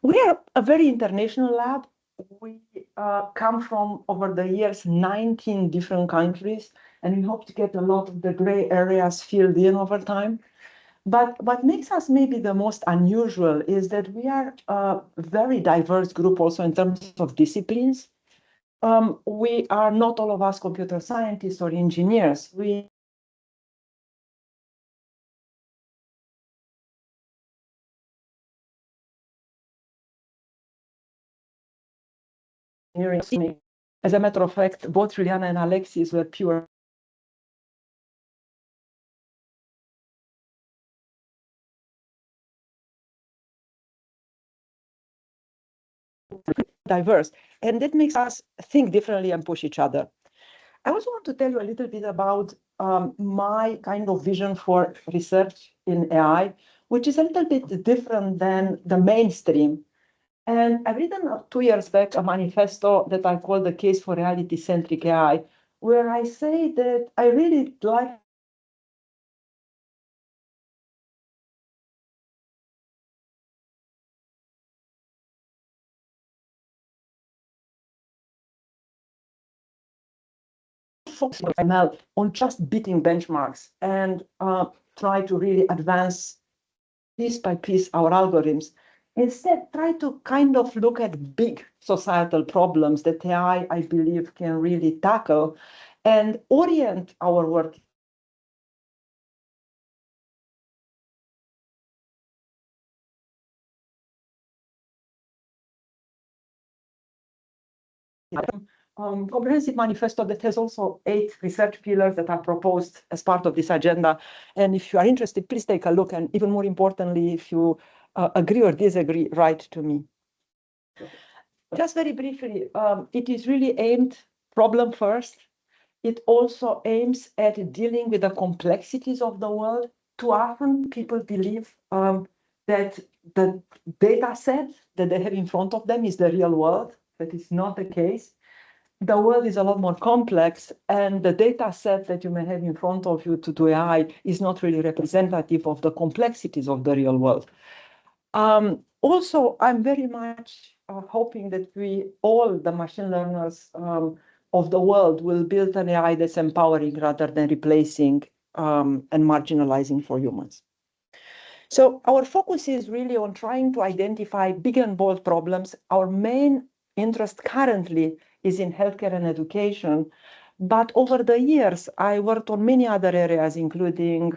We are a very international lab. We come from, over the years, 19 different countries, and we hope to get a lot of the gray areas filled in over time. But what makes us maybe the most unusual is that we are a very diverse group also in terms of disciplines. We are not all of us computer scientists or engineers. We As a matter of fact, both Juliana and Alexis were pure diverse, and that makes us think differently and push each other. I also want to tell you a little bit about my kind of vision for research in AI, which is a little bit different than the mainstream. And I've written 2 years back a manifesto that I call the case for reality-centric AI, where I say that I really like focus ML on just beating benchmarks and try to really advance piece by piece our algorithms. Instead, try to kind of look at big societal problems that AI, I believe, can really tackle and orient our work. Comprehensive manifesto that has also 8 research pillars that are proposed as part of this agenda. And if you are interested, please take a look. And even more importantly, if you agree or disagree, write to me. Just very briefly, it is really aimed problem first. It also aims at dealing with the complexities of the world. Too often, people believe that the data set that they have in front of them is the real world. That is not the case. The world is a lot more complex, and the data set that you may have in front of you to do AI is not really representative of the complexities of the real world. Also, I'm very much hoping that we, all the machine learners of the world, will build an AI that's empowering rather than replacing and marginalizing for humans. So our focus is really on trying to identify big and bold problems. Our main interest currently is in healthcare and education. But over the years, I worked on many other areas, including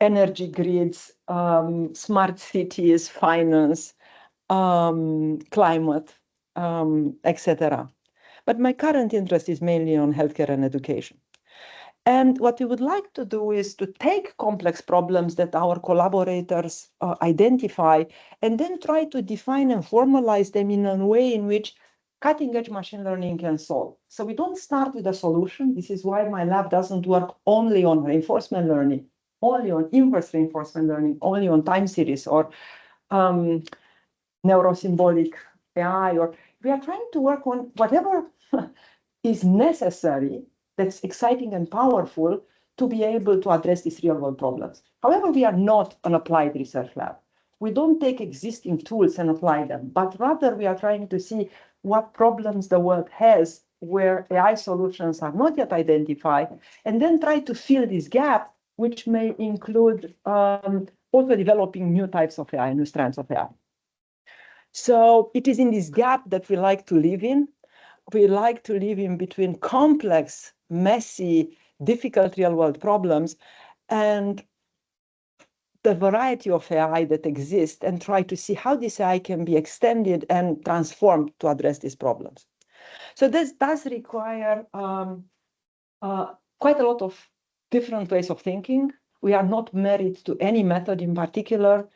energy grids, smart cities, finance, climate, etc. But my current interest is mainly on healthcare and education. And what we would like to do is to take complex problems that our collaborators identify and then try to define and formalize them in a way in which cutting-edge machine learning can solve. So we don't start with a solution. This is why my lab doesn't work only on reinforcement learning, only on inverse reinforcement learning, only on time series or neurosymbolic AI, or we are trying to work on whatever is necessary that's exciting and powerful to be able to address these real-world problems. However, we are not an applied research lab. We don't take existing tools and apply them, but rather we are trying to see what problems the world has where AI solutions are not yet identified, and then try to fill this gap, which may include also developing new types of AI, new strands of AI. So it is in this gap that we like to live in. We like to live in between complex, messy, difficult real-world problems and the variety of AI that exists, and try to see how this AI can be extended and transformed to address these problems. So this does require quite a lot of different ways of thinking. We are not married to any method in particular,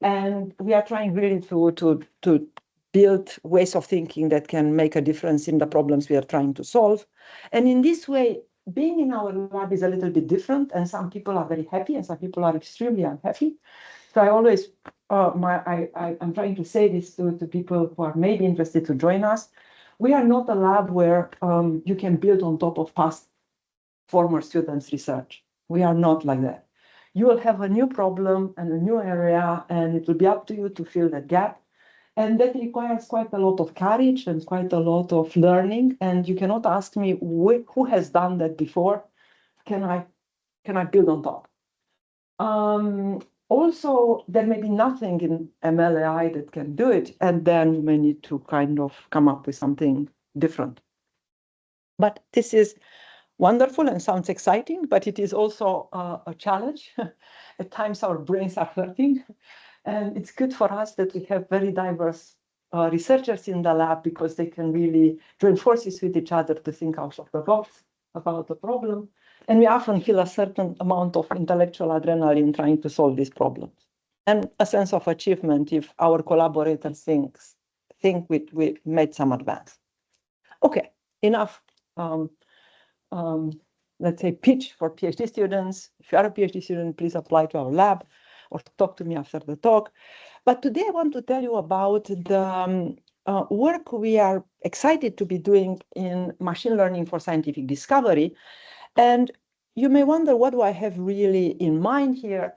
and we are trying really to build ways of thinking that can make a difference in the problems we are trying to solve. And in this way, being in our lab is a little bit different, and some people are very happy and some people are extremely unhappy. So I always, I'm trying to say this to people who are maybe interested to join us. We are not a lab where you can build on top of past former students' research. We are not like that. You will have a new problem and a new area, and it will be up to you to fill that gap. And that requires quite a lot of courage and quite a lot of learning. And you cannot ask me who has done that before. Can I build on top? Also, there may be nothing in ML/AI that can do it, and then you may need to kind of come up with something different. But this is wonderful and sounds exciting, but it is also a challenge. At times our brains are hurting, and it's good for us that we have very diverse researchers in the lab, because they can really join forces with each other to think out of the box about the problem. And we often feel a certain amount of intellectual adrenaline trying to solve these problems, and a sense of achievement if our collaborators think we made some advance. Okay, enough. Let's say, pitch for PhD students. If you are a PhD student, please apply to our lab or talk to me after the talk. But today I want to tell you about the work we are excited to be doing in machine learning for scientific discovery. And you may wonder, what do I have really in mind here?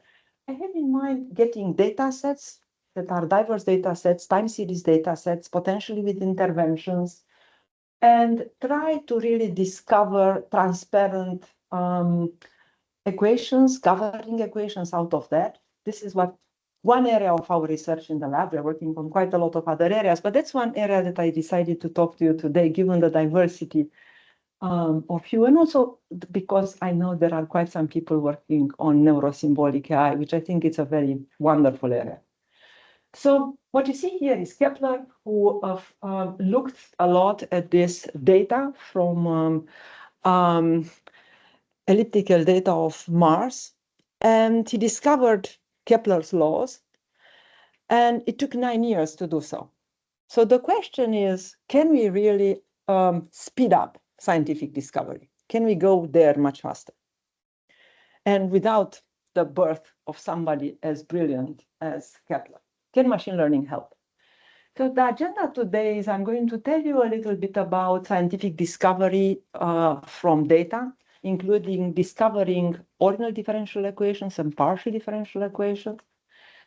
I have in mind getting data sets that are diverse data sets, time series data sets, potentially with interventions, and try to really discover transparent equations, governing equations out of that. This is one area of our research in the lab. We're working on quite a lot of other areas, but that's one area that I decided to talk to you today, given the diversity of you, and also because I know there are quite some people working on neurosymbolic AI, which I think is a very wonderful area. So what you see here is Kepler, who looked a lot at this data from elliptical data of Mars, and he discovered Kepler's laws, and it took 9 years to do so. So the question is, can we really speed up scientific discovery? Can we go there much faster? And without the birth of somebody as brilliant as Kepler, can machine learning help? So the agenda today is I'm going to tell you a little bit about scientific discovery from data, including discovering ordinal differential equations and partial differential equations.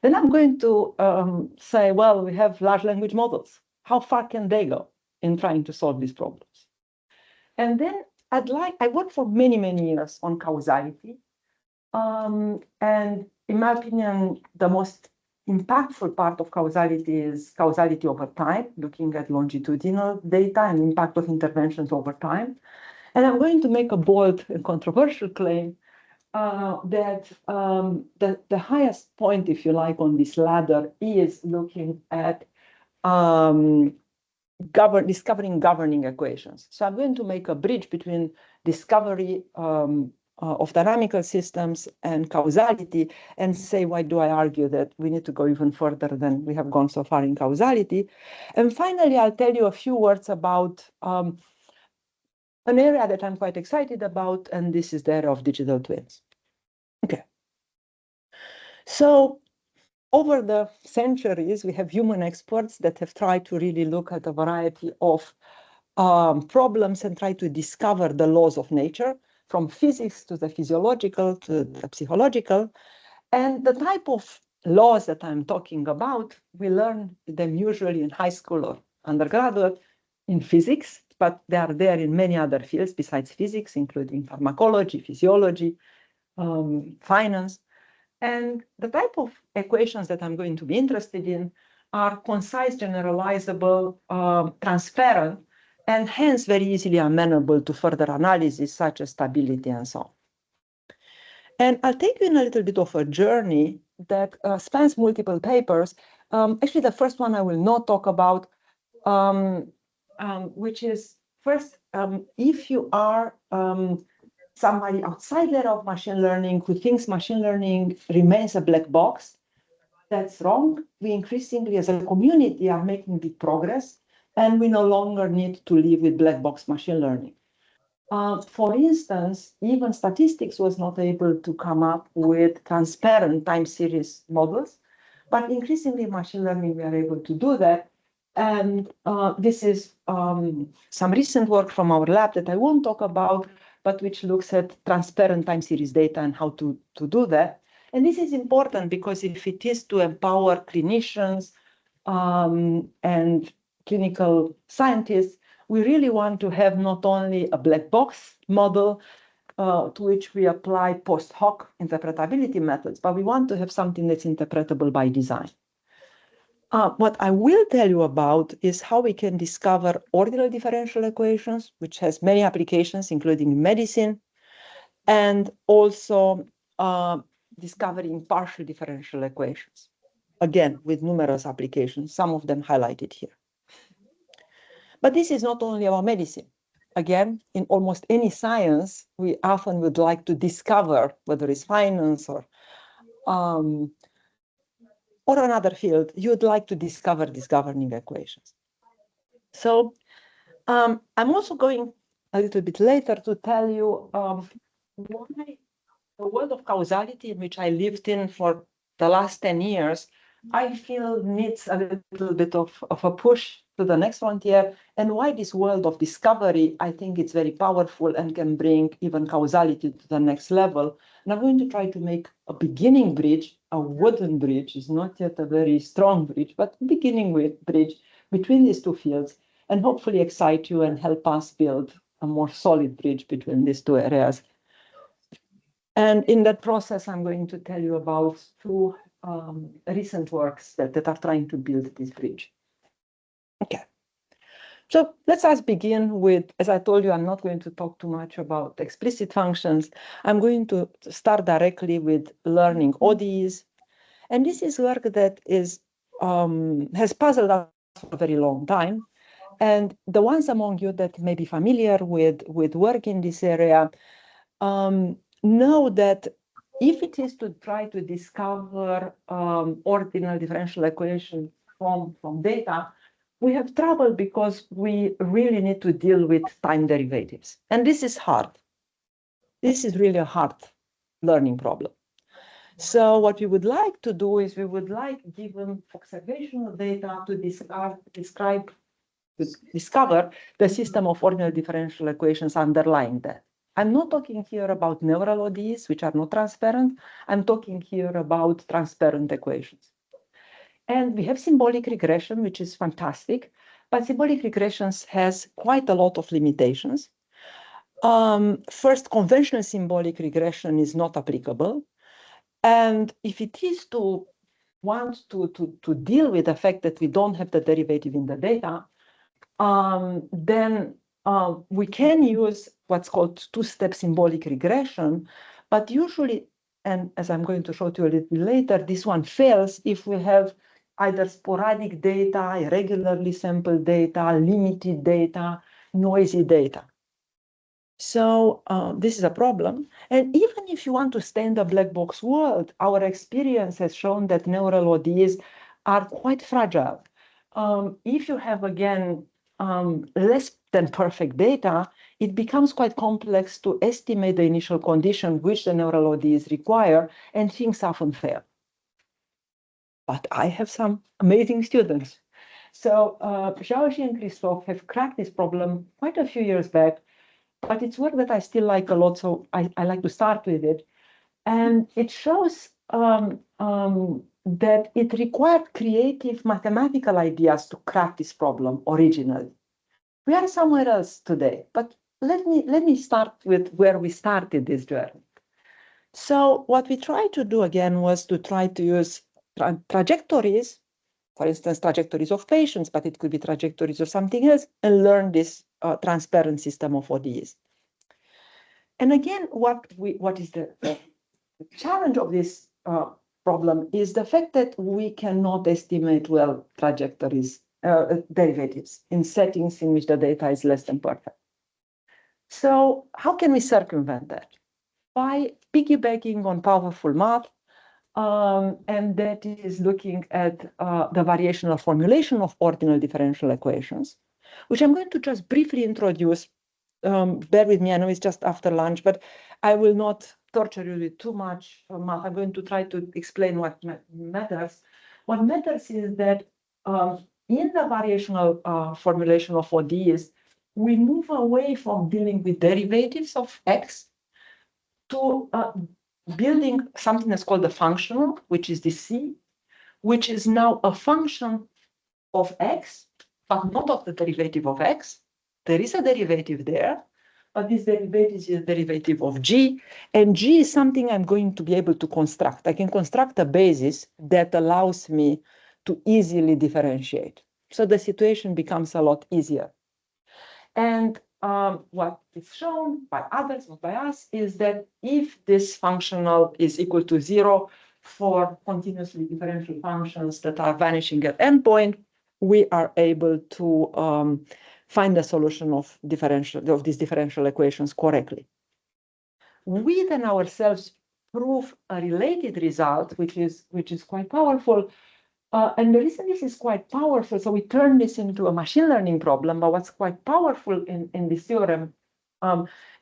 Then I'm going to say, well, we have large language models. How far can they go in trying to solve these problems? And then I worked for many, many years on causality. And in my opinion, the most impactful part of causality is causality over time, looking at longitudinal data and impact of interventions over time. And I'm going to make a bold and controversial claim that the highest point, if you like, on this ladder is looking at discovering governing equations. So I'm going to make a bridge between discovery of dynamical systems and causality, and say, why do I argue that we need to go even further than we have gone so far in causality? And finally, I'll tell you a few words about an area that I'm quite excited about, and this is the area of digital twins. Okay. So over the centuries, we have human experts that have tried to really look at a variety of problems and try to discover the laws of nature, from physics to the physiological to the psychological. And the type of laws that I'm talking about, we learn them usually in high school or undergraduate in physics, but they are there in many other fields besides physics, including pharmacology, physiology, finance. And the type of equations that I'm going to be interested in are concise, generalizable, transparent, and hence very easily amenable to further analysis, such as stability and so on. And I'll take you in a little bit of a journey that spans multiple papers. Actually, the first one I will not talk about, which is first, if you are somebody outside there of machine learning who thinks machine learning remains a black box, that's wrong. We increasingly, as a community, are making big progress, and we no longer need to live with black box machine learning. For instance, even statistics was not able to come up with transparent time series models, but increasingly machine learning, we are able to do that. And this is some recent work from our lab that I won't talk about, but which looks at transparent time series data and how to do that. And this is important because if it is to empower clinicians, and clinical scientists, we really want to have not only a black box model to which we apply post hoc interpretability methods, but we want to have something that's interpretable by design. What I will tell you about is how we can discover ordinal differential equations, which has many applications, including medicine, and also discovering partial differential equations, again, with numerous applications, some of them highlighted here. But this is not only about medicine. Again, in almost any science, we often would like to discover, whether it's finance or another field, you'd like to discover these governing equations. So I'm also going a little bit later to tell you why the world of causality in which I lived in for the last 10 years, I feel needs a little bit of a push to the next frontier, and why this world of discovery, I think it's very powerful and can bring even causality to the next level. And I'm going to try to make a beginning bridge, a wooden bridge, is not yet a very strong bridge, but beginning with bridge between these two fields, and hopefully excite you and help us build a more solid bridge between these two areas. And in that process, I'm going to tell you about two recent works that are trying to build this bridge. Okay. So let's just begin with, as I told you, I'm not going to talk too much about explicit functions. I'm going to start directly with learning ODEs. And this is work that has puzzled us for a very long time. And the ones among you that may be familiar with work in this area know that if it is to try to discover ordinal differential equations from data, we have trouble because we really need to deal with time derivatives. And this is hard. This is really a hard learning problem. So what we would like to do is we would like, given observational data, to discover the system of ordinal differential equations underlying that. I'm not talking here about neural ODEs, which are not transparent. I'm talking here about transparent equations. And we have symbolic regression, which is fantastic, but symbolic regressions has quite a lot of limitations. First, conventional symbolic regression is not applicable. And if it is to want to deal with the fact that we don't have the derivative in the data, then we can use what's called two-step symbolic regression, but usually, and as I'm going to show to you a little bit later, this one fails if we have either sporadic data, irregularly sampled data, limited data, noisy data. So this is a problem. And even if you want to stay in the black box world, our experience has shown that neural ODEs are quite fragile. If you have, again, less than perfect data, it becomes quite complex to estimate the initial condition which the neural ODEs require, and things often fail. But I have some amazing students. So Xiaoxi and Christophe have cracked this problem quite a few years back, but it's work that I still like a lot, so I like to start with it. And it shows that it required creative mathematical ideas to crack this problem originally. We are somewhere else today, but let me start with where we started this journey. So what we tried to do again was to try to use trajectories, for instance, trajectories of patients, but it could be trajectories of something else, and learn this transparent system of ODEs. And again, what is the challenge of this problem is the fact that we cannot estimate well trajectories, derivatives in settings in which the data is less than perfect. So how can we circumvent that? By piggybacking on powerful math, and that is looking at the variational formulation of ordinal differential equations, which I'm going to just briefly introduce. Bear with me, I know it's just after lunch, but I will not torture you with too much math. I'm going to try to explain what matters. What matters is that in the variational formulation of ODEs, we move away from dealing with derivatives of x to building something that's called the functional, which is the C, which is now a function of x, but not of the derivative of x. There is a derivative there, but this derivative is a derivative of g, and g is something I'm going to be able to construct. I can construct a basis that allows me to easily differentiate. So the situation becomes a lot easier. And what is shown by others, not by us, is that if this functional is equal to 0 for continuously differential functions that are vanishing at endpoint, we are able to find the solution of these differential equations correctly. We then ourselves prove a related result, which is quite powerful. And the reason this is quite powerful, so we turn this into a machine learning problem, but what's quite powerful in this theorem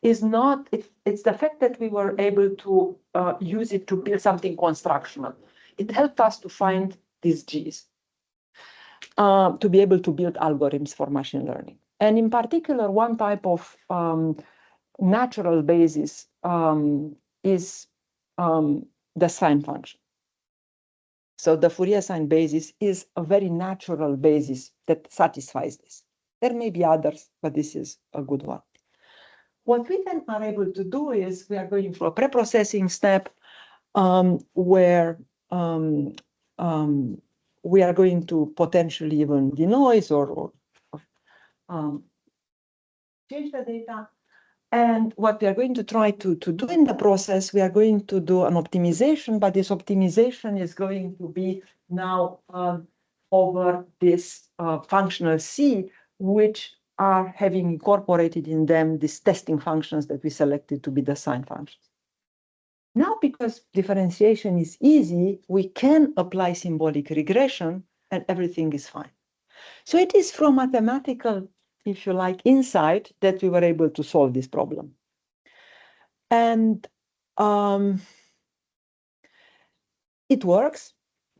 is not, it's the fact that we were able to use it to build something constructional. It helped us to find these Gs, to be able to build algorithms for machine learning. And in particular, one type of natural basis is the sine function. So the Fourier sine basis is a very natural basis that satisfies this. There may be others, but this is a good one. What we then are able to do is we are going for a pre-processing step where we are going to potentially even denoise or change the data. And what we are going to try to do in the process, we are going to do an optimization, but this optimization is going to be now over this functional C, which are having incorporated in them these testing functions that we selected to be the sine functions. Now, because differentiation is easy, we can apply symbolic regression and everything is fine. So it is from mathematical, if you like, insight that we were able to solve this problem. And it works.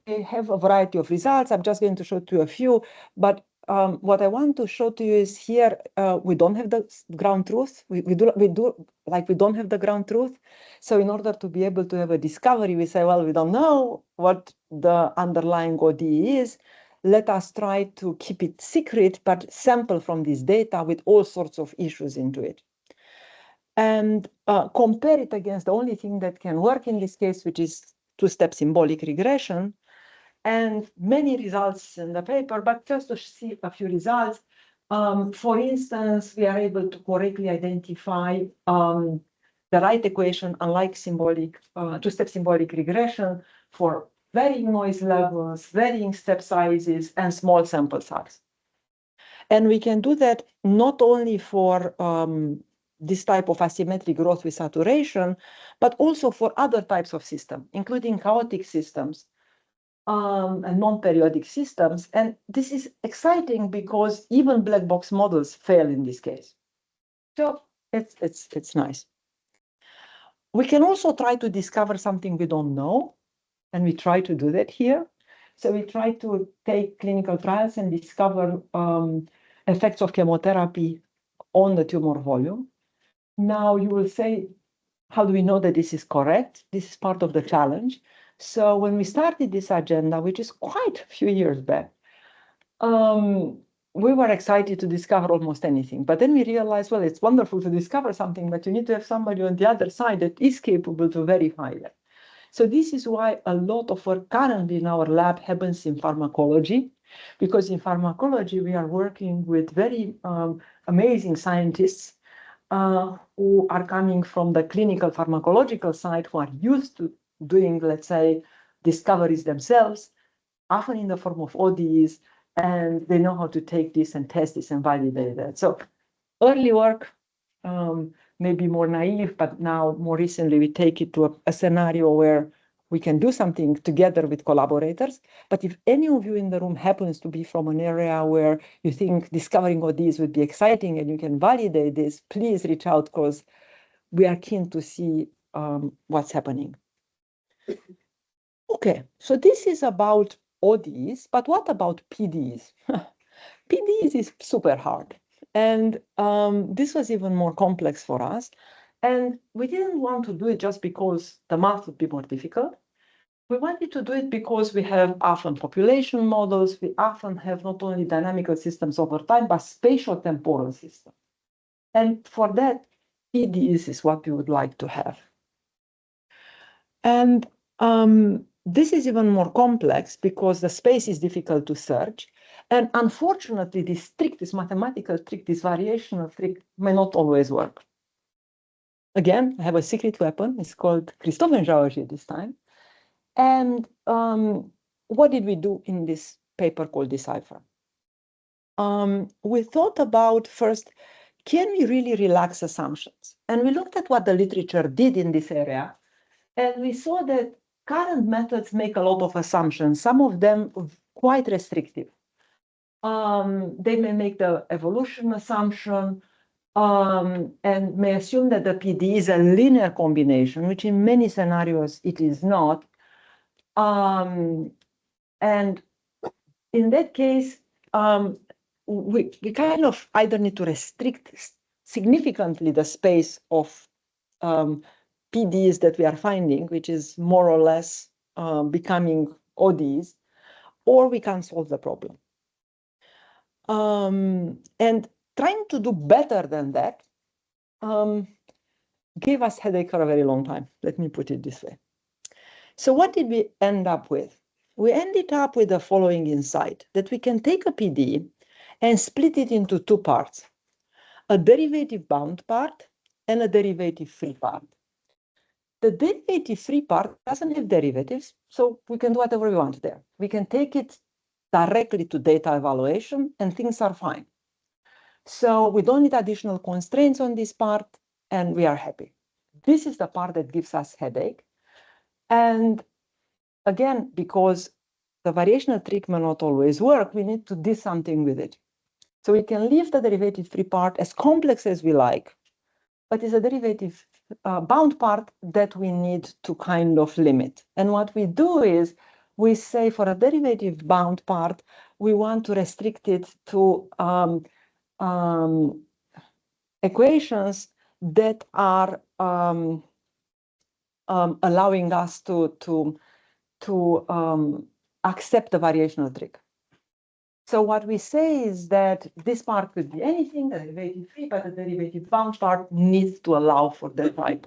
We have a variety of results. I'm just going to show you a few, but what I want to show to you is here, we don't have the ground truth. We don't have the ground truth. So in order to be able to have a discovery, we say, well, we don't know what the underlying ODE is. Let us try to keep it secret, but sample from this data with all sorts of issues into it. And compare it against the only thing that can work in this case, which is two-step symbolic regression. And many results in the paper, but just to see a few results. For instance, we are able to correctly identify the right equation, unlike two-step symbolic regression, for varying noise levels, varying step sizes, and small sample size. And we can do that not only for this type of asymmetric growth with saturation, but also for other types of systems, including chaotic systems and non-periodic systems. And this is exciting because even black box models fail in this case. So it's nice. We can also try to discover something we don't know, and we try to do that here. So we try to take clinical trials and discover effects of chemotherapy on the tumor volume. Now you will say, how do we know that this is correct? This is part of the challenge. So when we started this agenda, which is quite a few years back, we were excited to discover almost anything. But then we realized, well, it's wonderful to discover something, but you need to have somebody on the other side that is capable to verify that. So this is why a lot of work currently in our lab happens in pharmacology, because in pharmacology, we are working with very amazing scientists who are coming from the clinical pharmacological side, who are used to doing, let's say, discoveries themselves, often in the form of ODEs, and they know how to take this and test this and validate that. So early work, maybe more naive, but now more recently we take it to a scenario where we can do something together with collaborators. But if any of you in the room happens to be from an area where you think discovering ODs would be exciting and you can validate this, please reach out, because we are keen to see what's happening. Okay, so this is about ODs, but what about PDs? PDs is super hard. And this was even more complex for us. And we didn't want to do it just because the math would be more difficult. We wanted to do it because we have often population models. We often have not only dynamical systems over time, but spatial-temporal systems. And for that, PDEs is what we would like to have. And this is even more complex because the space is difficult to search. And unfortunately, this trick, this mathematical trick, this variational trick may not always work. Again, I have a secret weapon. It's called Christophe geology this time. And what did we do in this paper called Decipher? We thought about first, can we really relax assumptions? And we looked at what the literature did in this area. And we saw that current methods make a lot of assumptions, some of them quite restrictive. They may make the evolution assumption and may assume that the PD is a linear combination, which in many scenarios it is not. And in that case, we kind of either need to restrict significantly the space of PDs that we are finding, which is more or less becoming ODs, or we can solve the problem. And trying to do better than that gave us headache for a very long time. Let me put it this way. So what did we end up with? We ended up with the following insight, that we can take a PD and split it into two parts, a derivative-bound part and a derivative-free part. The derivative-free part doesn't have derivatives, so we can do whatever we want there. We can take it directly to data evaluation, and things are fine. So we don't need additional constraints on this part, and we are happy. This is the part that gives us headache. And again, because the variational trick may not always work, we need to do something with it. So we can leave the derivative-free part as complex as we like, but it's a derivative bound part that we need to kind of limit. And what we do is we say for a derivative bound part, we want to restrict it to equations that are allowing us to accept the variational trick. So what we say is that this part could be anything, the derivative free, but the derivative bound part needs to allow for that type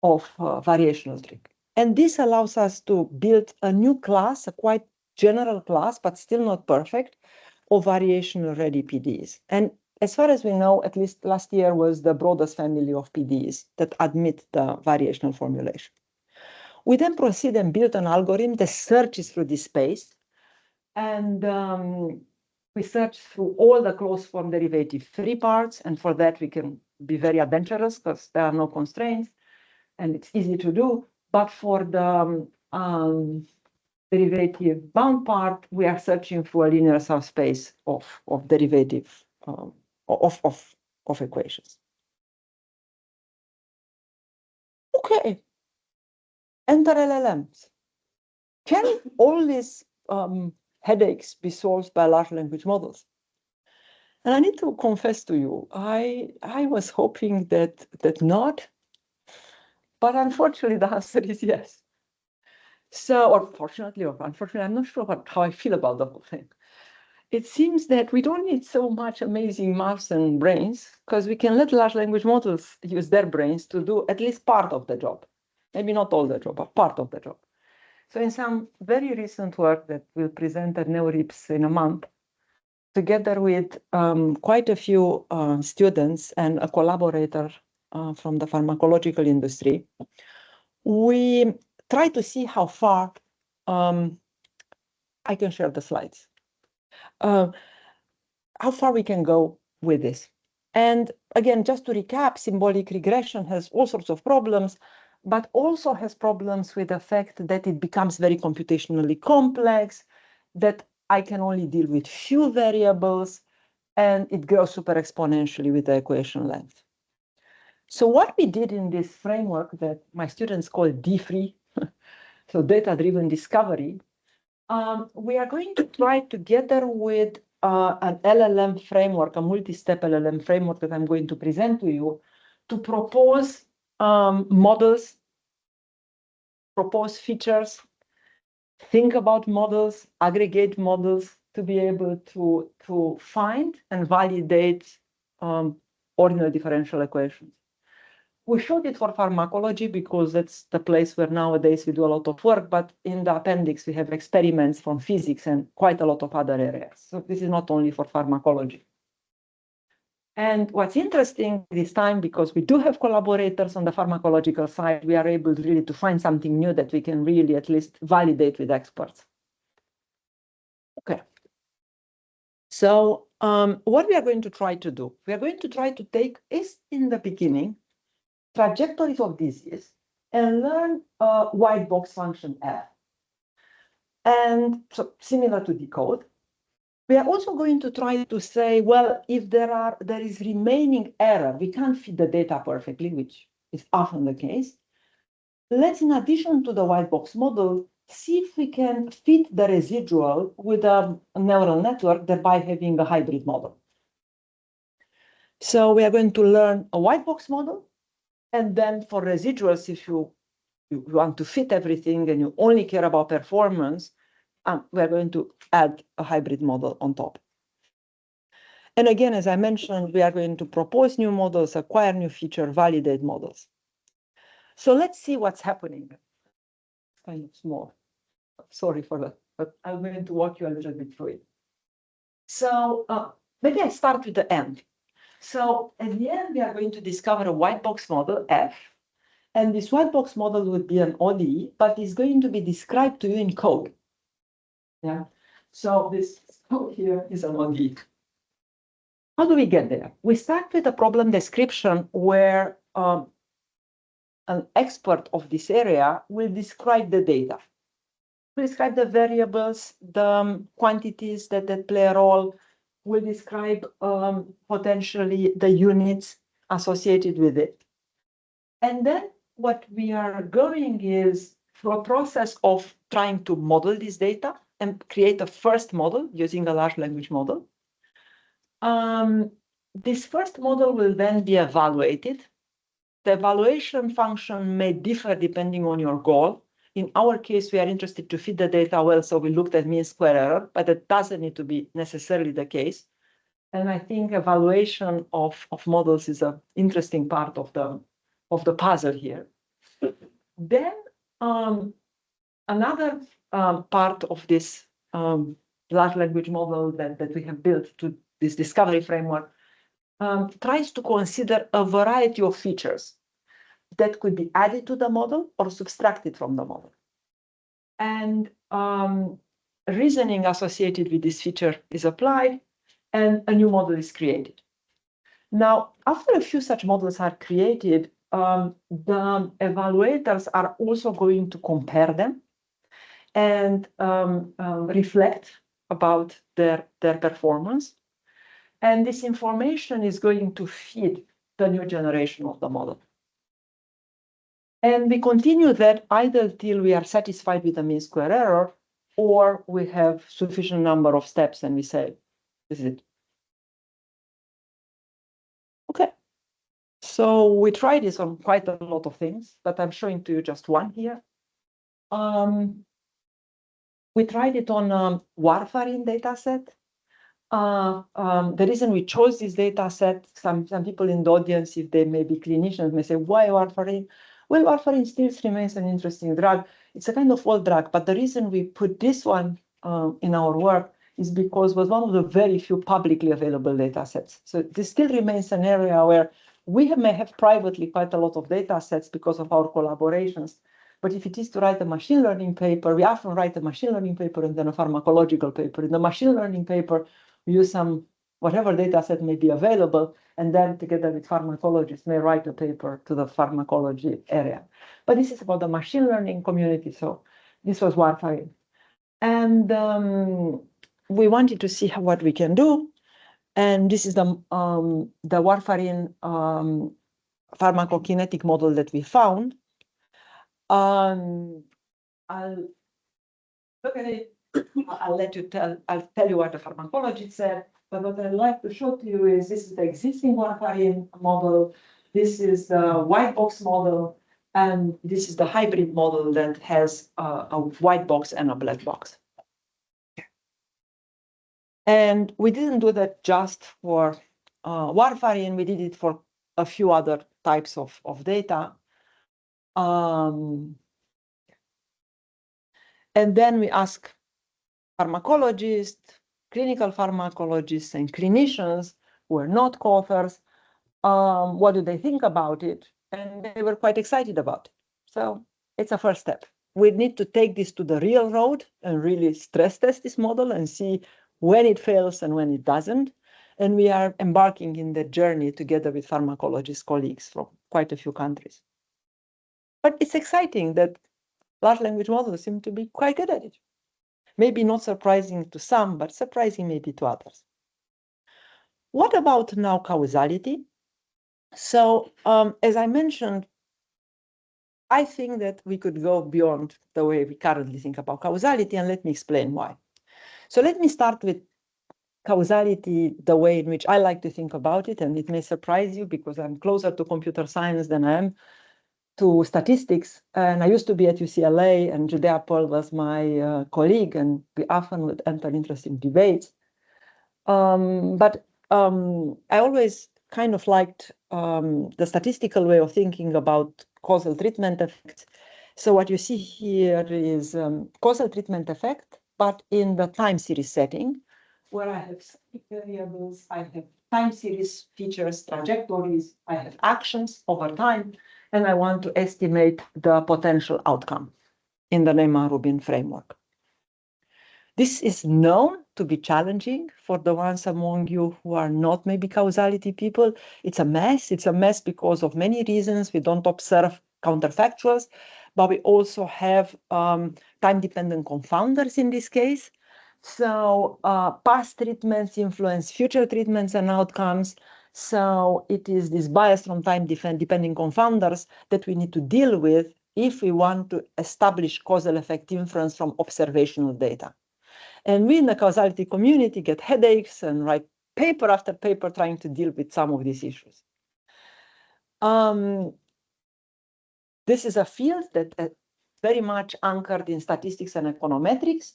of variational trick. And this allows us to build a new class, a quite general class, but still not perfect, of variational-ready PDs. And as far as we know, at least last year was the broadest family of PDs that admit the variational formulation. We then proceed and build an algorithm that searches through this space. And we search through all the closed form derivative-free parts. And for that, we can be very adventurous because there are no constraints and it's easy to do. But for the derivative bound part, we are searching for a linear subspace of derivative of equations. Okay, enter LLMs. Can all these headaches be solved by large language models? And I need to confess to you, I was hoping that not, but unfortunately the answer is yes. So, or fortunately or unfortunately, I'm not sure how I feel about the whole thing. It seems that we don't need so much amazing maths and brains, because we can let large language models use their brains to do at least part of the job. Maybe not all the job, but part of the job. So in some very recent work that we'll present at NeoRIPS in a month, together with quite a few students and a collaborator from the pharmacological industry, we try to see how far I can share the slides. How far we can go with this. And again, just to recap, symbolic regression has all sorts of problems, but also has problems with the fact that it becomes very computationally complex, that I can only deal with few variables, and it grows super exponentially with the equation length. So what we did in this framework that my students call D3, so data-driven discovery, we are going to try together with an LLM framework, a multi-step LLM framework that I'm going to present to you, to propose models propose features, think about models, aggregate models to be able to find and validate ordinary differential equations. We showed it for pharmacology because that's the place where nowadays we do a lot of work, but in the appendix we have experiments from physics and quite a lot of other areas. So this is not only for pharmacology. And what's interesting this time, because we do have collaborators on the pharmacological side, we are able really to find something new that we can really at least validate with experts. Okay. So what we are going to try to do, we are going to try to take, is in the beginning, trajectories of disease and learn a white box function F. And so similar to decode. We are also going to try to say, well, if there is remaining error, we can't fit the data perfectly, which is often the case. Let's, in addition to the white box model, see if we can fit the residual with a neural network, thereby having a hybrid model. So we are going to learn a white box model, and then for residuals, if you want to fit everything and you only care about performance, we're going to add a hybrid model on top. And again, as I mentioned, we are going to propose new models, acquire new features, validate models. So let's see what's happening. It's kind of small. Sorry for that, but I'm going to walk you a little bit through it. So maybe I start with the end. So at the end, we are going to discover a white box model, F. And this white box model would be an ODE, but it's going to be described to you in code. Yeah. So this code here is an ODE. How do we get there? We start with a problem description where an expert of this area will describe the data. Will describe the variables, the quantities that play a role, will describe potentially the units associated with it. And then what we are going is through a process of trying to model this data and create a first model using a large language model. This first model will then be evaluated. The evaluation function may differ depending on your goal. In our case, we are interested to fit the data well, so we looked at mean square error, but that doesn't need to be necessarily the case. And I think evaluation of models is an interesting part of the puzzle here. Then another part of this large language model that we have built to this discovery framework tries to consider a variety of features that could be added to the model or subtracted from the model. And reasoning associated with this feature is applied, and a new model is created. Now, after a few such models are created, the evaluators are also going to compare them and reflect about their performance. And this information is going to feed the new generation of the model. And we continue that either till we are satisfied with the mean square error, or we have sufficient number of steps and we say, this is it. Okay. So we tried this on quite a lot of things, but I'm showing to you just one here. We tried it on warfarin data set. The reason we chose this data set, some people in the audience, if they may be clinicians, may say, why warfarin? Well, warfarin still remains an interesting drug. It's a kind of old drug, but the reason we put this one in our work is because it was one of the very few publicly available data sets. So this still remains an area where we may have privately quite a lot of data sets because of our collaborations. But if it is to write a machine learning paper, we often write a machine learning paper and then a pharmacological paper. In the machine learning paper, we use whatever data set may be available, and then together with pharmacologists may write a paper to the pharmacology area. But this is about the machine learning community, so this was warfarin. And we wanted to see what we can do. And this is the warfarin pharmacokinetic model that we found. I'll look at it. I'll tell you what the pharmacology said. But what I'd like to show to you is this is the existing warfarin model. This is the white box model. And this is the hybrid model that has a white box and a black box. And we didn't do that just for warfarin, we did it for a few other types of data. And then we ask pharmacologists, clinical pharmacologists, and clinicians who are not co-authors, what do they think about it? And they were quite excited about it. So it's a first step. We need to take this to the real road and really stress test this model and see when it fails and when it doesn't. And we are embarking in the journey together with pharmacologist colleagues from quite a few countries. But it's exciting that large language models seem to be quite good at it. Maybe not surprising to some, but surprising maybe to others. What about now causality? So as I mentioned, I think that we could go beyond the way we currently think about causality, and let me explain why. So let me start with causality the way in which I like to think about it, and it may surprise you because I'm closer to computer science than I am to statistics. And I used to be at UCLA, and Judea Pearl was my colleague, and we often would enter interesting debates. But I always kind of liked the statistical way of thinking about causal treatment effects. So what you see here is causal treatment effect, but in the time series setting, where I have variables, I have time series features, trajectories, I have actions over time, and I want to estimate the potential outcome in the Neumann-Rubin framework. This is known to be challenging for the ones among you who are not maybe causality people. It's a mess. It's a mess because of many reasons. We don't observe counterfactuals, but we also have time-dependent confounders in this case. So past treatments influence future treatments and outcomes. So it is this bias from time-depending confounders that we need to deal with if we want to establish causal effect inference from observational data. And we in the causality community get headaches and write paper after paper trying to deal with some of these issues. This is a field that is very much anchored in statistics and econometrics,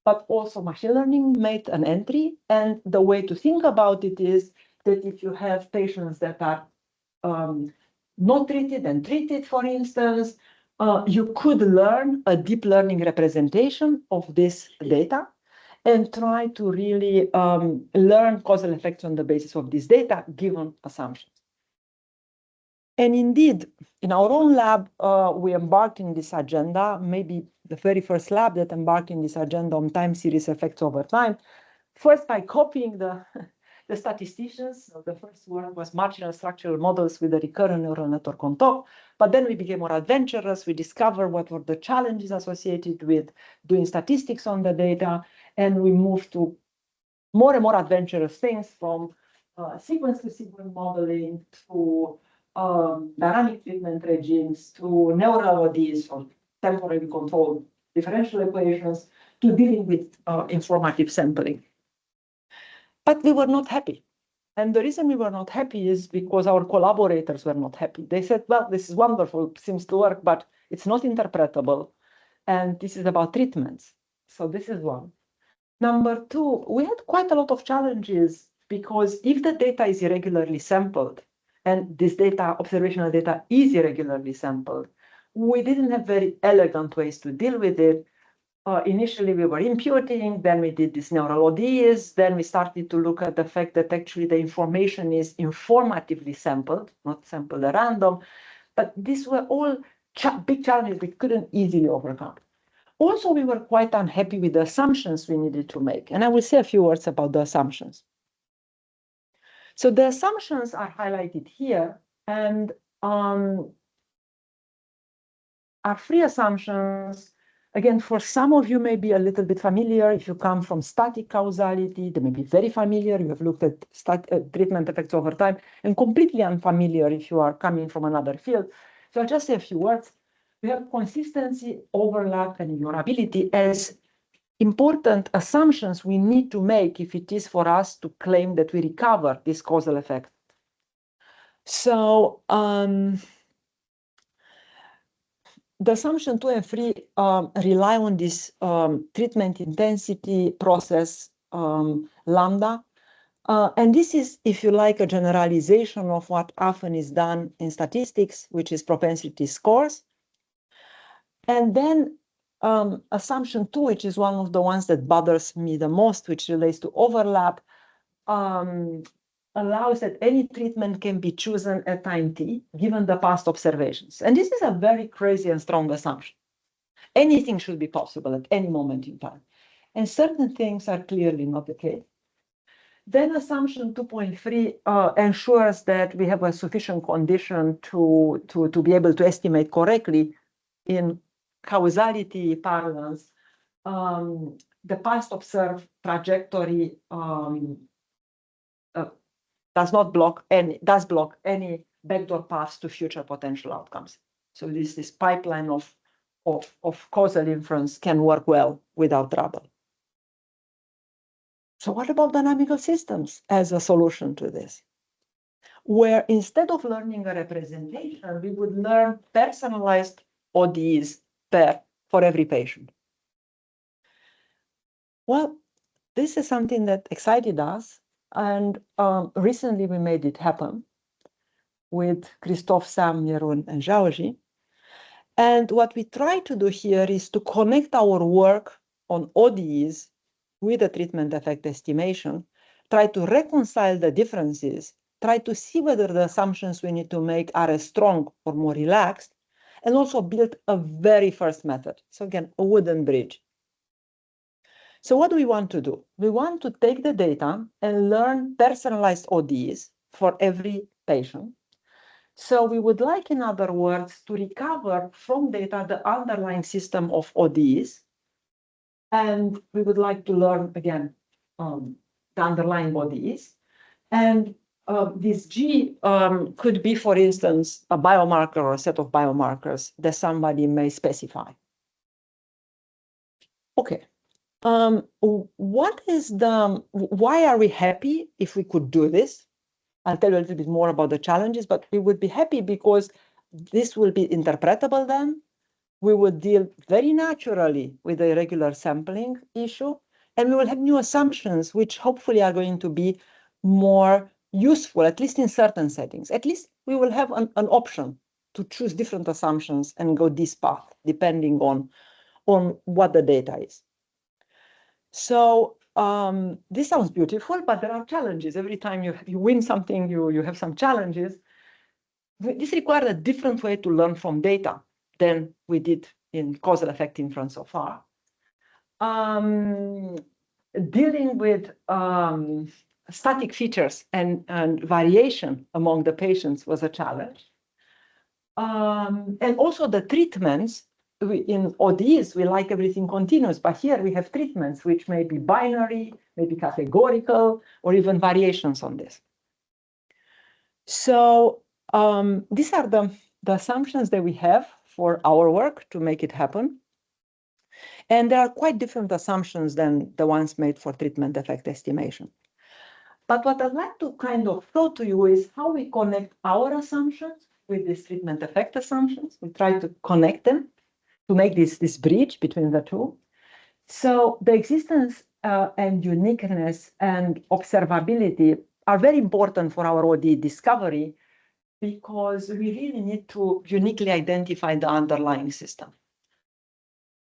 but also machine learning made an entry. And the way to think about it is that if you have patients that are not treated and treated, for instance, you could learn a deep learning representation of this data and try to really learn causal effects on the basis of this data, given assumptions. And indeed, in our own lab, we embarked in this agenda, maybe the very first lab that embarked in this agenda on time series effects over time, first by copying the statisticians. So the first one was marginal structural models with a recurrent neural network on top. But then we became more adventurous. We discovered what were the challenges associated with doing statistics on the data. And we moved to more and more adventurous things, from sequence-to-sequence modeling to dynamic treatment regimes to neural ODs, or temporally controlled differential equations, to dealing with informative sampling. But we were not happy. And the reason we were not happy is because our collaborators were not happy. They said, well, this is wonderful, seems to work, but it's not interpretable. And this is about treatments. So this is one. Number two, we had quite a lot of challenges because if the data is irregularly sampled, and this data, observational data, is irregularly sampled, we didn't have very elegant ways to deal with it. Initially, we were imputing, then we did these neural ODs, then we started to look at the fact that actually the information is informatively sampled, not sampled at random. But these were all big challenges we couldn't easily overcome. Also, we were quite unhappy with the assumptions we needed to make. And I will say a few words about the assumptions. So the assumptions are highlighted here, and are free assumptions. Again, for some of you may be a little bit familiar. If you come from static causality, they may be very familiar. You have looked at treatment effects over time, and completely unfamiliar if you are coming from another field. So I'll just say a few words. We have consistency, overlap, and ignorability as important assumptions we need to make if it is for us to claim that we recover this causal effect. So the assumption 2 and 3 rely on this treatment intensity process lambda. And this is, if you like, a generalization of what often is done in statistics, which is propensity scores. And then assumption 2, which is one of the ones that bothers me the most, which relates to overlap, allows that any treatment can be chosen at time t, given the past observations. And this is a very crazy and strong assumption. Anything should be possible at any moment in time. And certain things are clearly not the case. Then assumption 2.3 ensures that we have a sufficient condition to be able to estimate correctly in causality parlance the past observed trajectory does block any backdoor paths to future potential outcomes. So this pipeline of causal inference can work well without trouble. So what about dynamical systems as a solution to this? Where instead of learning a representation, we would learn personalized ODEs for every patient. Well, this is something that excited us. And recently we made it happen with Christophe, Sam, Jeroen, and Zhaoji. And what we try to do here is to connect our work on ODEs with the treatment effect estimation, try to reconcile the differences, try to see whether the assumptions we need to make are as strong or more relaxed, and also build a very first method. So again, a wooden bridge. So what do we want to do? We want to take the data and learn personalized ODEs for every patient. So we would like, in other words, to recover from data the underlying system of ODEs. And we would like to learn, again, the underlying ODEs. And this G could be, for instance, a biomarker or a set of biomarkers that somebody may specify. Okay. Why are we happy if we could do this? I'll tell you a little bit more about the challenges, but we would be happy because this will be interpretable then. We would deal very naturally with the irregular sampling issue, and we will have new assumptions, which hopefully are going to be more useful, at least in certain settings. At least we will have an option to choose different assumptions and go this path, depending on what the data is. So this sounds beautiful, but there are challenges. Every time you win something, you have some challenges. This required a different way to learn from data than we did in causal effect inference so far. Dealing with static features and variation among the patients was a challenge. And also the treatments. In ODEs, we like everything continuous, but here we have treatments which may be binary, maybe categorical, or even variations on this. So these are the assumptions that we have for our work to make it happen. And there are quite different assumptions than the ones made for treatment effect estimation. But what I'd like to kind of show to you is how we connect our assumptions with these treatment effect assumptions. We try to connect them to make this bridge between the two. So the existence and uniqueness and observability are very important for our ODE discovery because we really need to uniquely identify the underlying system.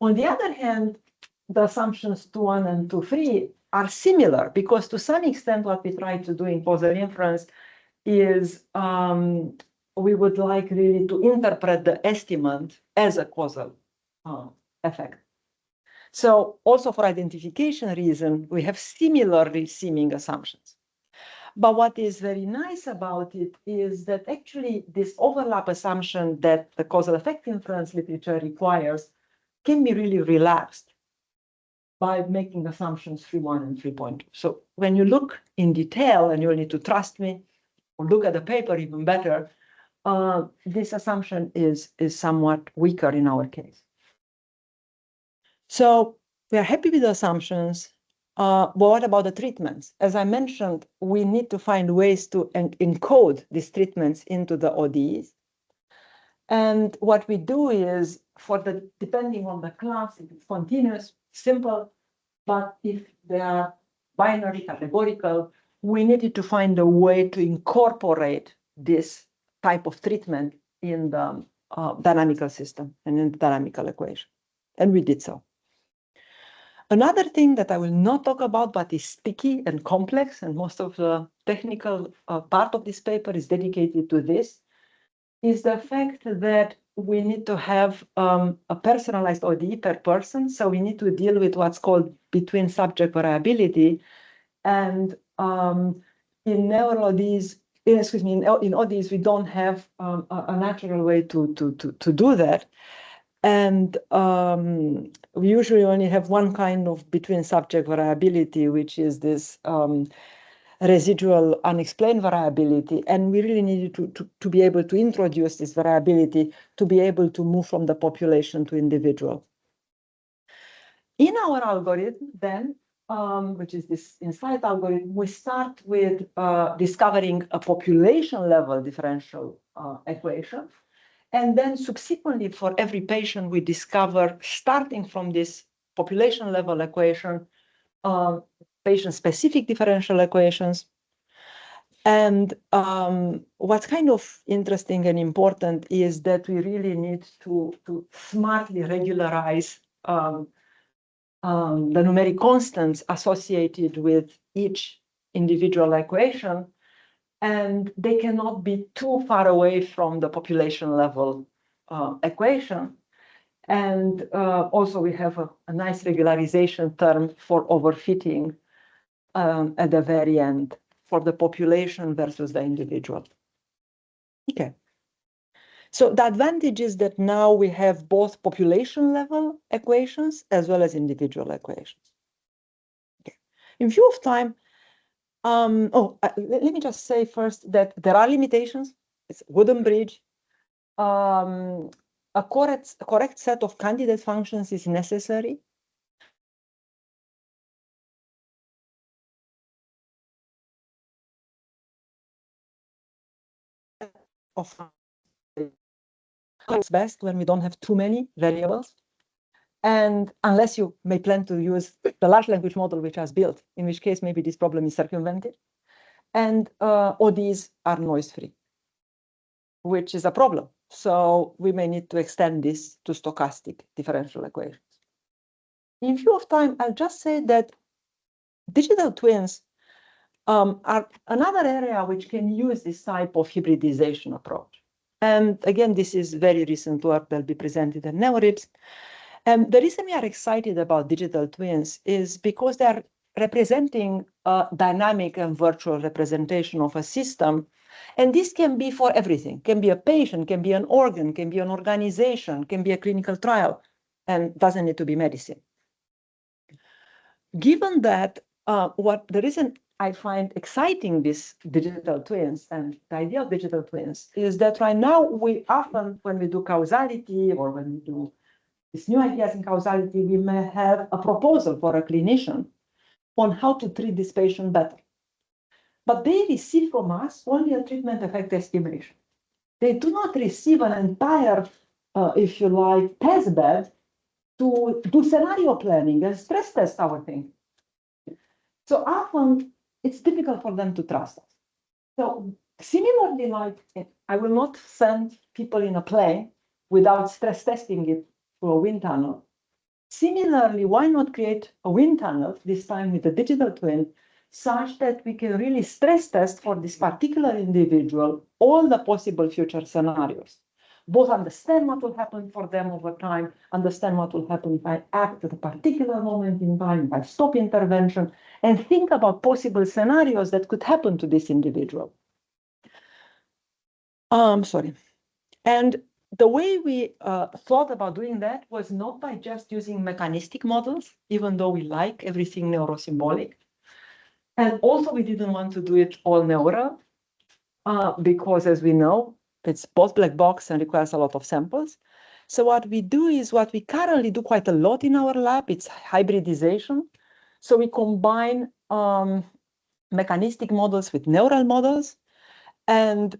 On the other hand, the assumptions 2.1 and 2.3 are similar because to some extent what we try to do in causal inference is we would like really to interpret the estimate as a causal effect. So also for identification reason, we have similarly seeming assumptions. But what is very nice about it is that actually this overlap assumption that the causal effect inference literature requires can be really relaxed by making assumptions 3.1 and 3.2. So when you look in detail, and you'll need to trust me, or look at the paper even better, this assumption is somewhat weaker in our case. So we are happy with the assumptions, but what about the treatments? As I mentioned, we need to find ways to encode these treatments into the ODEs. And what we do is, depending on the class, if it's continuous, simple, but if they are binary, categorical, we needed to find a way to incorporate this type of treatment in the dynamical system and in the dynamical equation. And we did so. Another thing that I will not talk about, but is sticky and complex, and most of the technical part of this paper is dedicated to this, is the fact that we need to have a personalized ODE per person. So we need to deal with what's called between subject variability. And in neural ODEs, excuse me, in ODEs, we don't have a natural way to do that. And we usually only have one kind of between subject variability, which is this residual unexplained variability. And we really needed to be able to introduce this variability to be able to move from the population to individual. In our algorithm, then, which is this insight algorithm, we start with discovering a population level differential equation. And then subsequently, for every patient, we discover, starting from this population level equation, patient-specific differential equations. And what's kind of interesting and important is that we really need to smartly regularize the numeric constants associated with each individual equation. And they cannot be too far away from the population level equation. And also we have a nice regularization term for overfitting at the very end for the population versus the individual. Okay. So the advantage is that now we have both population level equations as well as individual equations. Okay. In view of time, let me just say first that there are limitations. It's a wooden bridge. A correct set of candidate functions is necessary. It's best when we don't have too many variables. And unless you may plan to use the large language model which has built, in which case maybe this problem is circumvented. And ODs are noise-free, which is a problem. So we may need to extend this to stochastic differential equations. In view of time, I'll just say that digital twins are another area which can use this type of hybridization approach. And again, this is very recent work that will be presented at NeoRIPS. And the reason we are excited about digital twins is because they're representing a dynamic and virtual representation of a system. And this can be for everything. Can be a patient, can be an organ, can be an organization, can be a clinical trial, and doesn't need to be medicine. Given that, the reason I find exciting these digital twins and the idea of digital twins is that right now we often, when we do causality or when we do these new ideas in causality, we may have a proposal for a clinician on how to treat this patient better. But they receive from us only a treatment effect estimation. They do not receive an entire, if you like, test bed to do scenario planning and stress test our thinking. So often it's difficult for them to trust us. So similarly, like I will not send people in a plane without stress testing it through a wind tunnel. Similarly, why not create a wind tunnel, this time with a digital twin, such that we can really stress test for this particular individual all the possible future scenarios. Both understand what will happen for them over time, understand what will happen if I act at a particular moment in time, if I stop intervention, and think about possible scenarios that could happen to this individual. Sorry. And the way we thought about doing that was not by just using mechanistic models, even though we like everything neurosymbolic. And also we didn't want to do it all neural, because as we know, it's both black box and requires a lot of samples. So what we do is what we currently do quite a lot in our lab, it's hybridization. So we combine mechanistic models with neural models, and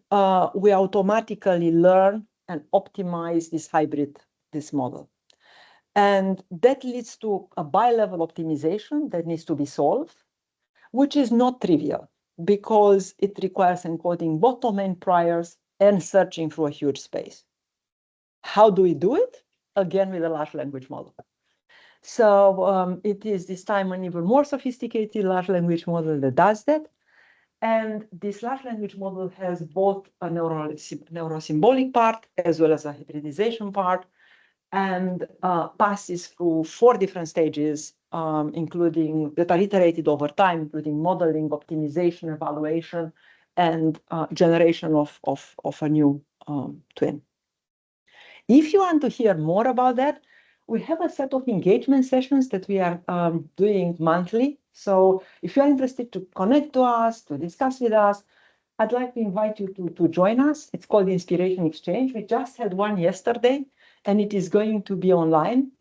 we automatically learn and optimize this model. And that leads to a bi-level optimization that needs to be solved, which is not trivial because it requires encoding both domain priors and searching through a huge space. How do we do it? Again, with a large language model. So it is this time an even more sophisticated large language model that does that. And this large language model has both a neurosymbolic part as well as a hybridization part, and passes through 4 different stages, including that are iterated over time, including modeling, optimization, evaluation, and generation of a new twin. If you want to hear more about that, we have a set of engagement sessions that we are doing monthly. So if you're interested to connect to us, to discuss with us, I'd like to invite you to join us. It's called the Inspiration Exchange. We just had one yesterday, and it is going to be online.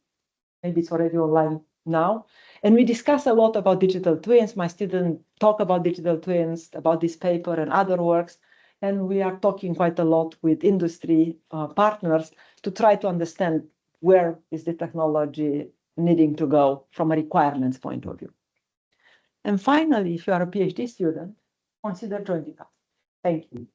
Maybe it's already online now. And we discuss a lot about digital twins. My students talk about digital twins, about this paper and other works. And we are talking quite a lot with industry partners to try to understand where is the technology needing to go from a requirements point of view. And finally, if you are a PhD student, consider joining us. Thank you.